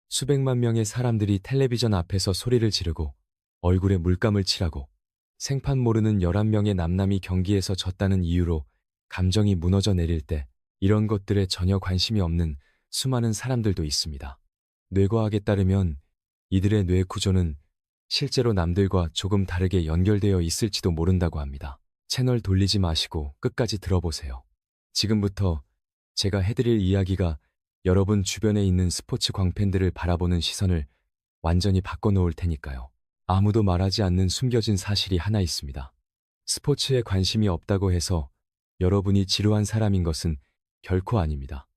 수백만 명의 사람들이 텔레비전 앞에서 소리를 지르고 얼굴에 물감을 칠하고 생판 모르는 11명의 남남이 경기에서 졌다는 이유로 감정이 무너져 내릴 때 이런 것들에 전혀 관심이 없는 수많은 사람들도 있습니다. 뇌과학에 따르면 이들의 뇌 구조는 실제로 남들과 조금 다르게 연결되어 있을지도 모른다고 합니다. 채널 돌리지 마시고 끝까지 들어보세요. 지금부터 제가 해드릴 이야기가 여러분 주변에 있는 스포츠 광팬들을 바라보는 시선을 완전히 바꿔놓을 테니까요. 아무도 말하지 않는 숨겨진 사실이 하나 있습니다. 스포츠에 관심이 없다고 해서 여러분이 지루한 사람인 것은 결코 아닙니다.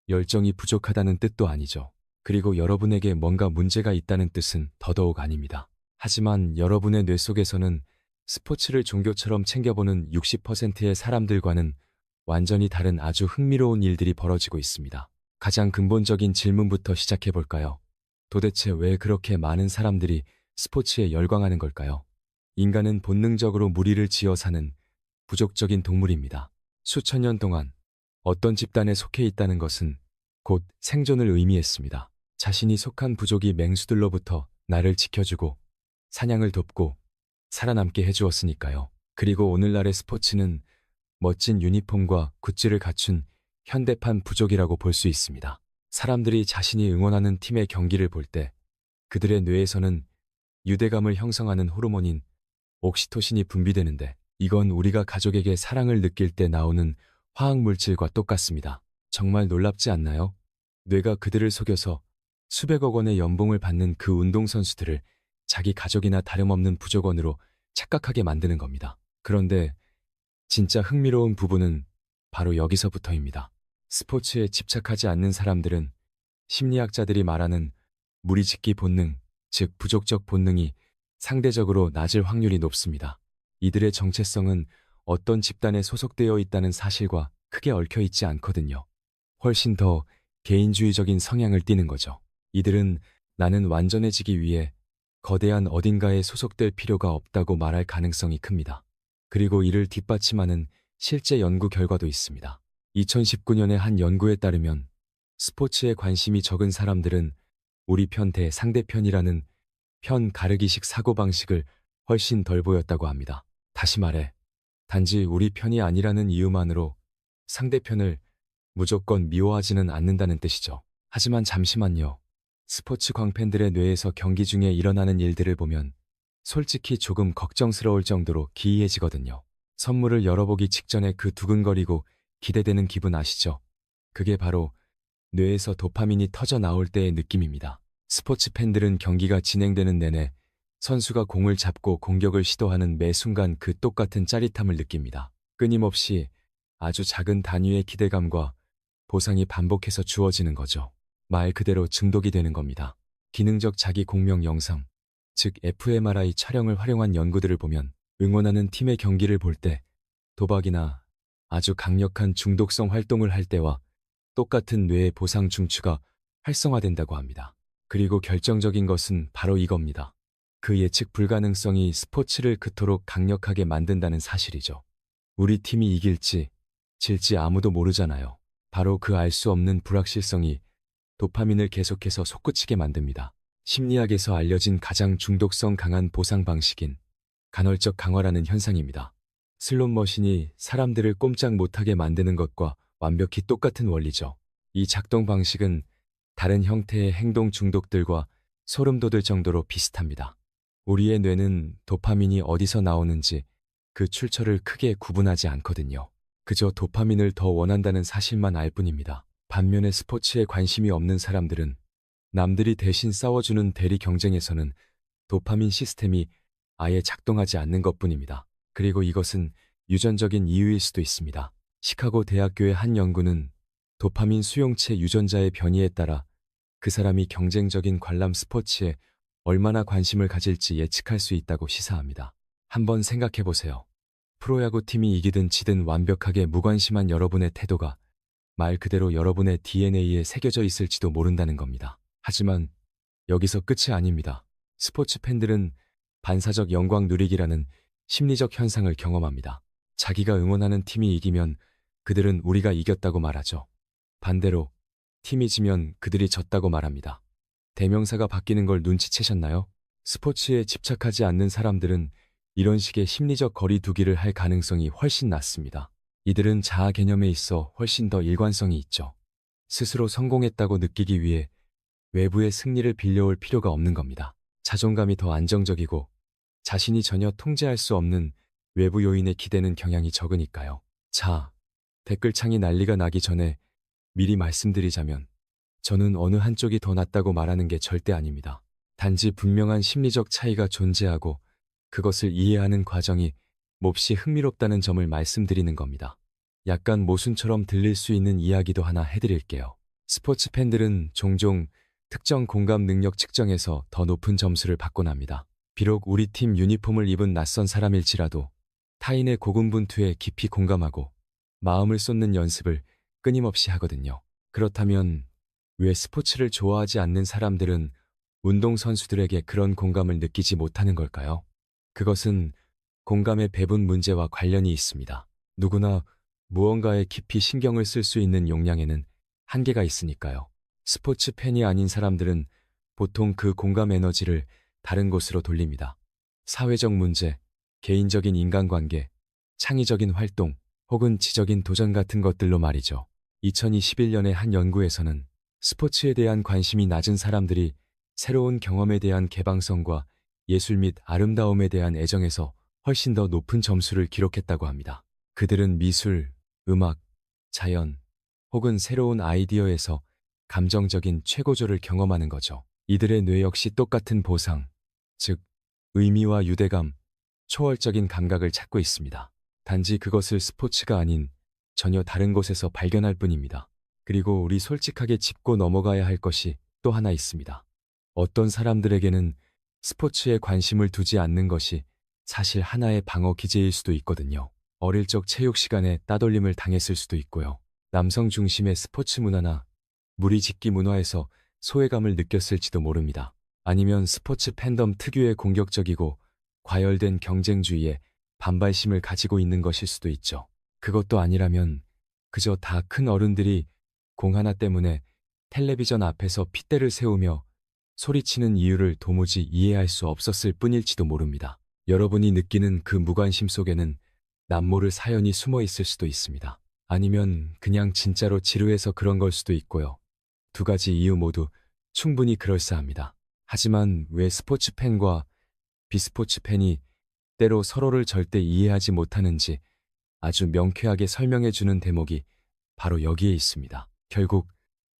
열정이 부족하다는 뜻도 아니죠. 그리고 여러분에게 뭔가 문제가 있다는 뜻은 더더욱 아닙니다. 하지만 여러분의 뇌 속에서는 스포츠를 종교처럼 챙겨보는 60%의 사람들과는 완전히 다른 아주 흥미로운 일들이 벌어지고 있습니다. 가장 근본적인 질문부터 시작해 볼까요? 도대체 왜 그렇게 많은 사람들이 스포츠에 열광하는 걸까요? 인간은 본능적으로 무리를 지어 사는 부족적인 동물입니다. 수천 년 동안 어떤 집단에 속해 있다는 것은 곧 생존을 의미했습니다. 자신이 속한 부족이 맹수들로부터 나를 지켜주고 사냥을 돕고 살아남게 해주었으니까요. 그리고 오늘날의 스포츠는 멋진 유니폼과 굿즈를 갖춘 현대판 부족이라고 볼 수 있습니다. 사람들이 자신이 응원하는 팀의 경기를 볼 때 그들의 뇌에서는 유대감을 형성하는 호르몬인 옥시토신이 분비되는데 이건 우리가 가족에게 사랑을 느낄 때 나오는 화학물질과 똑같습니다. 정말 놀랍지 않나요? 뇌가 그들을 속여서 수백억 원의 연봉을 받는 그 운동선수들을 자기 가족이나 다름없는 부족원으로 착각하게 만드는 겁니다. 그런데 진짜 흥미로운 부분은 바로 여기서부터입니다. 스포츠에 집착하지 않는 사람들은 심리학자들이 말하는 무리짓기 본능, 즉 부족적 본능이 상대적으로 낮을 확률이 높습니다. 이들의 정체성은 어떤 집단에 소속되어 있다는 사실과 크게 얽혀 있지 않거든요. 훨씬 더 개인주의적인 성향을 띠는 거죠. 이들은 나는 완전해지기 위해 거대한 어딘가에 소속될 필요가 없다고 말할 가능성이 큽니다. 그리고 이를 뒷받침하는 실제 연구 결과도 있습니다. 2019년의 한 연구에 따르면 스포츠에 관심이 적은 사람들은 우리 편 대 상대편이라는 편 가르기식 사고방식을 훨씬 덜 보였다고 합니다. 다시 말해, 단지 우리 편이 아니라는 이유만으로 상대편을 무조건 미워하지는 않는다는 뜻이죠. 하지만 잠시만요. 스포츠 광팬들의 뇌에서 경기 중에 일어나는 일들을 보면 솔직히 조금 걱정스러울 정도로 기이해지거든요. 선물을 열어보기 직전에 그 두근거리고 기대되는 기분 아시죠? 그게 바로 뇌에서 도파민이 터져 나올 때의 느낌입니다. 스포츠 팬들은 경기가 진행되는 내내 선수가 공을 잡고 공격을 시도하는 매 순간 그 똑같은 짜릿함을 느낍니다. 끊임없이 아주 작은 단위의 기대감과 보상이 반복해서 주어지는 거죠. 말 그대로 중독이 되는 겁니다. 기능적 자기 공명 영상, 즉 fMRI 촬영을 활용한 연구들을 보면 응원하는 팀의 경기를 볼 때 도박이나 아주 강력한 중독성 활동을 할 때와 똑같은 뇌의 보상 중추가 활성화된다고 합니다. 그리고 결정적인 것은 바로 이겁니다. 그 예측 불가능성이 스포츠를 그토록 강력하게 만든다는 사실이죠. 우리 팀이 이길지 질지 아무도 모르잖아요. 바로 그 알 수 없는 불확실성이 도파민을 계속해서 솟구치게 만듭니다. 심리학에서 알려진 가장 중독성 강한 보상 방식인 간헐적 강화라는 현상입니다. 슬롯머신이 사람들을 꼼짝 못하게 만드는 것과 완벽히 똑같은 원리죠. 이 작동 방식은 다른 형태의 행동 중독들과 소름 돋을 정도로 비슷합니다. 우리의 뇌는 도파민이 어디서 나오는지 그 출처를 크게 구분하지 않거든요. 그저 도파민을 더 원한다는 사실만 알 뿐입니다. 반면에 스포츠에 관심이 없는 사람들은 남들이 대신 싸워주는 대리 경쟁에서는 도파민 시스템이 아예 작동하지 않는 것뿐입니다. 그리고 이것은 유전적인 이유일 수도 있습니다. 시카고 대학교의 한 연구는 도파민 수용체 유전자의 변이에 따라 그 사람이 경쟁적인 관람 스포츠에 얼마나 관심을 가질지 예측할 수 있다고 시사합니다. 한번 생각해 보세요. 프로야구 팀이 이기든 지든 완벽하게 무관심한 여러분의 태도가 말 그대로 여러분의 DNA에 새겨져 있을지도 모른다는 겁니다. 하지만 여기서 끝이 아닙니다. 스포츠 팬들은 반사적 영광 누리기라는 심리적 현상을 경험합니다. 자기가 응원하는 팀이 이기면 그들은 우리가 이겼다고 말하죠. 반대로 팀이 지면 그들이 졌다고 말합니다. 대명사가 바뀌는 걸 눈치채셨나요? 스포츠에 집착하지 않는 사람들은 이런 식의 심리적 거리 두기를 할 가능성이 훨씬 낮습니다. 이들은 자아 개념에 있어 훨씬 더 일관성이 있죠. 스스로 성공했다고 느끼기 위해 외부의 승리를 빌려올 필요가 없는 겁니다. 자존감이 더 안정적이고 자신이 전혀 통제할 수 없는 외부 요인에 기대는 경향이 적으니까요. 자, 댓글창이 난리가 나기 전에 미리 말씀드리자면 저는 어느 한쪽이 더 낫다고 말하는 게 절대 아닙니다. 단지 분명한 심리적 차이가 존재하고 그것을 이해하는 과정이 몹시 흥미롭다는 점을 말씀드리는 겁니다. 약간 모순처럼 들릴 수 있는 이야기도 하나 해드릴게요. 스포츠 팬들은 종종 특정 공감 능력 측정에서 더 높은 점수를 받곤 합니다. 비록 우리 팀 유니폼을 입은 낯선 사람일지라도 타인의 고군분투에 깊이 공감하고 마음을 쏟는 연습을 끊임없이 하거든요. 그렇다면 왜 스포츠를 좋아하지 않는 사람들은 운동선수들에게 그런 공감을 느끼지 못하는 걸까요? 그것은 공감의 배분 문제와 관련이 있습니다. 누구나 무언가에 깊이 신경을 쓸 수 있는 용량에는 한계가 있으니까요. 스포츠 팬이 아닌 사람들은 보통 그 공감 에너지를 다른 곳으로 돌립니다. 사회적 문제, 개인적인 인간관계, 창의적인 활동, 혹은 지적인 도전 같은 것들로 말이죠. 2021년의 한 연구에서는 스포츠에 대한 관심이 낮은 사람들이 새로운 경험에 대한 개방성과 예술 및 아름다움에 대한 애정에서 훨씬 더 높은 점수를 기록했다고 합니다. 그들은 미술, 음악, 자연, 혹은 새로운 아이디어에서 감정적인 최고조를 경험하는 거죠. 이들의 뇌 역시 똑같은 보상, 즉 의미와 유대감, 초월적인 감각을 찾고 있습니다. 단지 그것을 스포츠가 아닌 전혀 다른 곳에서 발견할 뿐입니다. 그리고 우리 솔직하게 짚고 넘어가야 할 것이 또 하나 있습니다. 어떤 사람들에게는 스포츠에 관심을 두지 않는 것이 사실 하나의 방어 기제일 수도 있거든요. 어릴 적 체육 시간에 따돌림을 당했을 수도 있고요. 남성 중심의 스포츠 문화나 무리짓기 문화에서 소외감을 느꼈을지도 모릅니다. 아니면 스포츠 팬덤 특유의 공격적이고 과열된 경쟁주의에 반발심을 가지고 있는 것일 수도 있죠. 그것도 아니라면 그저 다 큰 어른들이 공 하나 때문에 텔레비전 앞에서 핏대를 세우며 소리치는 이유를 도무지 이해할 수 없었을 뿐일지도 모릅니다. 여러분이 느끼는 그 무관심 속에는 남모를 사연이 숨어 있을 수도 있습니다. 아니면 그냥 진짜로 지루해서 그런 걸 수도 있고요. 두 가지 이유 모두 충분히 그럴싸합니다. 하지만 왜 스포츠 팬과 비스포츠 팬이 때로 서로를 절대 이해하지 못하는지 아주 명쾌하게 설명해주는 대목이 바로 여기에 있습니다. 결국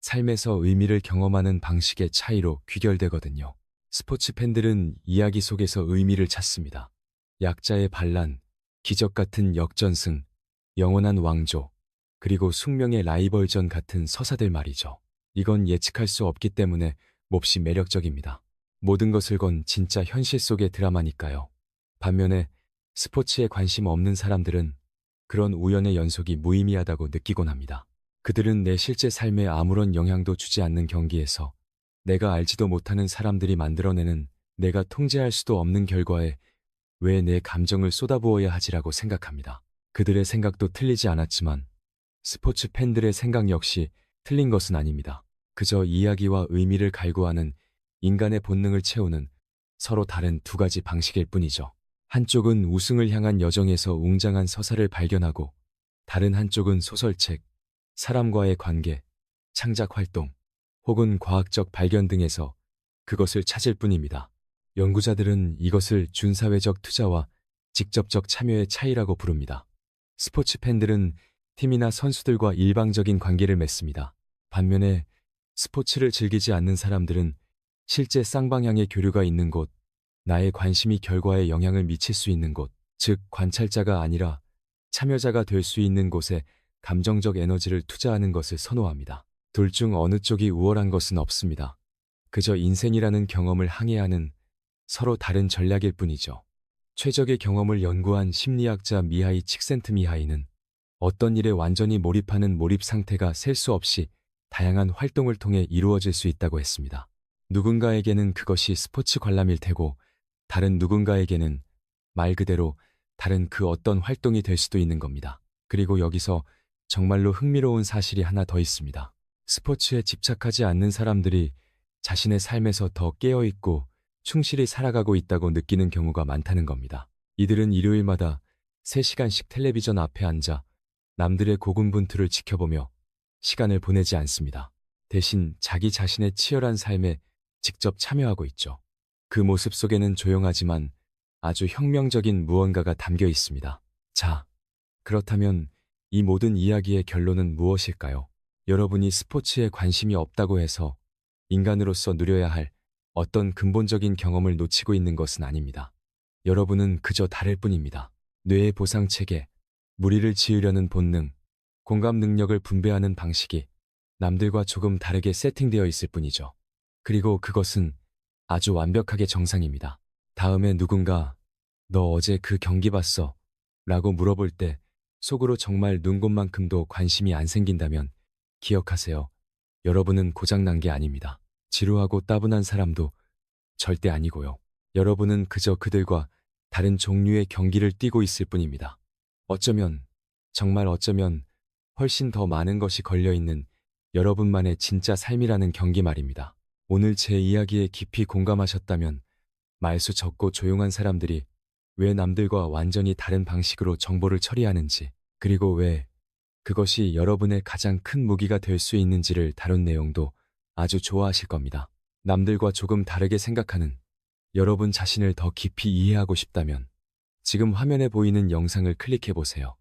삶에서 의미를 경험하는 방식의 차이로 귀결되거든요. 스포츠 팬들은 이야기 속에서 의미를 찾습니다. 약자의 반란, 기적 같은 역전승, 영원한 왕조, 그리고 숙명의 라이벌전 같은 서사들 말이죠. 이건 예측할 수 없기 때문에 몹시 매력적입니다. 모든 것을 건 진짜 현실 속의 드라마니까요. 반면에 스포츠에 관심 없는 사람들은 그런 우연의 연속이 무의미하다고 느끼곤 합니다. 그들은 내 실제 삶에 아무런 영향도 주지 않는 경기에서 내가 알지도 못하는 사람들이 만들어내는 내가 통제할 수도 없는 결과에 왜 내 감정을 쏟아부어야 하지라고 생각합니다. 그들의 생각도 틀리지 않았지만 스포츠 팬들의 생각 역시 틀린 것은 아닙니다. 그저 이야기와 의미를 갈구하는 인간의 본능을 채우는 서로 다른 두 가지 방식일 뿐이죠. 한쪽은 우승을 향한 여정에서 웅장한 서사를 발견하고 다른 한쪽은 소설책, 사람과의 관계, 창작 활동, 혹은 과학적 발견 등에서 그것을 찾을 뿐입니다. 연구자들은 이것을 준사회적 투자와 직접적 참여의 차이라고 부릅니다. 스포츠 팬들은 팀이나 선수들과 일방적인 관계를 맺습니다. 반면에 스포츠를 즐기지 않는 사람들은 실제 쌍방향의 교류가 있는 곳, 나의 관심이 결과에 영향을 미칠 수 있는 곳, 즉 관찰자가 아니라 참여자가 될 수 있는 곳에 감정적 에너지를 투자하는 것을 선호합니다. 둘 중 어느 쪽이 우월한 것은 없습니다. 그저 인생이라는 경험을 항해하는 서로 다른 전략일 뿐이죠. 최적의 경험을 연구한 심리학자 미하이 칙센트미하이는 어떤 일에 완전히 몰입하는 몰입 상태가 셀 수 없이 다양한 활동을 통해 이루어질 수 있다고 했습니다. 누군가에게는 그것이 스포츠 관람일 테고 다른 누군가에게는 말 그대로 다른 그 어떤 활동이 될 수도 있는 겁니다. 그리고 여기서 정말로 흥미로운 사실이 하나 더 있습니다. 스포츠에 집착하지 않는 사람들이 자신의 삶에서 더 깨어있고 충실히 살아가고 있다고 느끼는 경우가 많다는 겁니다. 이들은 일요일마다 3시간씩 텔레비전 앞에 앉아 남들의 고군분투를 지켜보며 시간을 보내지 않습니다. 대신 자기 자신의 치열한 삶에 직접 참여하고 있죠. 그 모습 속에는 조용하지만 아주 혁명적인 무언가가 담겨 있습니다. 자, 그렇다면 이 모든 이야기의 결론은 무엇일까요? 여러분이 스포츠에 관심이 없다고 해서 인간으로서 누려야 할 어떤 근본적인 경험을 놓치고 있는 것은 아닙니다. 여러분은 그저 다를 뿐입니다. 뇌의 보상 체계, 무리를 지으려는 본능, 공감 능력을 분배하는 방식이 남들과 조금 다르게 세팅되어 있을 뿐이죠. 그리고 그것은 아주 완벽하게 정상입니다. 다음에 누군가 너 어제 그 경기 봤어? 라고 물어볼 때 속으로 정말 눈곱만큼도 관심이 안 생긴다면 기억하세요. 여러분은 고장난 게 아닙니다. 지루하고 따분한 사람도 절대 아니고요. 여러분은 그저 그들과 다른 종류의 경기를 뛰고 있을 뿐입니다. 어쩌면, 정말 어쩌면 훨씬 더 많은 것이 걸려있는 여러분만의 진짜 삶이라는 경기 말입니다. 오늘 제 이야기에 깊이 공감하셨다면 말수 적고 조용한 사람들이 왜 남들과 완전히 다른 방식으로 정보를 처리하는지, 그리고 왜 그것이 여러분의 가장 큰 무기가 될 수 있는지를 다룬 내용도 아주 좋아하실 겁니다. 남들과 조금 다르게 생각하는 여러분 자신을 더 깊이 이해하고 싶다면 지금 화면에 보이는 영상을 클릭해 보세요.